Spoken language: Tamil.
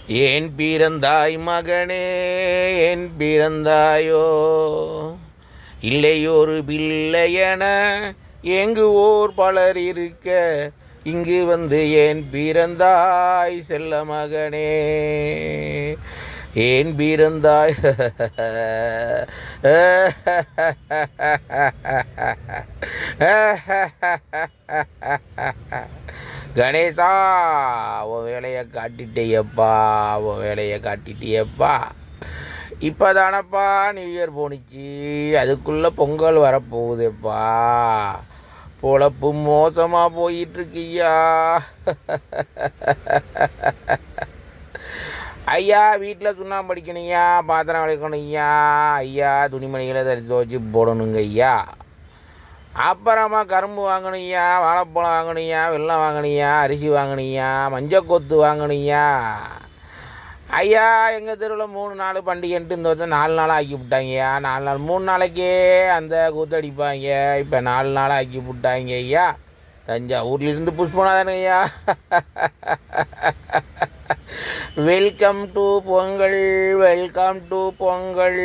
ஏன் பிறந்தாய் மகனே, ஏன் பிறந்தாயோ, இல்லையொரு பிள்ளையென ஏங்குவோர் பலர் இருக்க, இங்கு வந்து ஏன் பிறந்தாய் செல்ல மகனே, ஏன் பிறந்தாய்? கணேசா, உன் வேலையை காட்டிட்டேயப்பா, உன் வேலையை காட்டிட்டியப்பா. இப்போ தானப்பா நியூ இயர் போணுச்சு, அதுக்குள்ளே பொங்கல் வரப்போகுதுப்பா. பொழப்பு மோசமாக போயிட்டுருக்குய்யா. ஐயா, வீட்டில் சுண்ணாம்பு அடிக்கணுய்யா, பாத்திரம் விளக்கணுய்யா, ஐயா துணிமணிகளை தரித்து வச்சு போடணுங்க ஐயா. அப்புறமா கரும்பு வாங்கணுய்யா, வாழைப்பழம் வாங்கணுய்யா, வெல்லம் வாங்கணுய்யா, அரிசி வாங்கணுய்யா, மஞ்சள் கொத்து வாங்கணுய்யா. ஐயா, எங்கள் தெருவில் 3 நாள் பண்டிகைன்ட்டு இந்த வருஷம் 4 நாளாக ஆக்கி விட்டாங்கய்யா. 4 நாள் 3 நாளைக்கே அந்த கூத்தடிப்பாங்க, இப்போ 4 நாளாக ஆக்கி விட்டாங்க ஐயா. தஞ்சாவூர்லேருந்து புஷ்பனா தானே ஐயா. Welcome to Pongal, welcome to Pongal.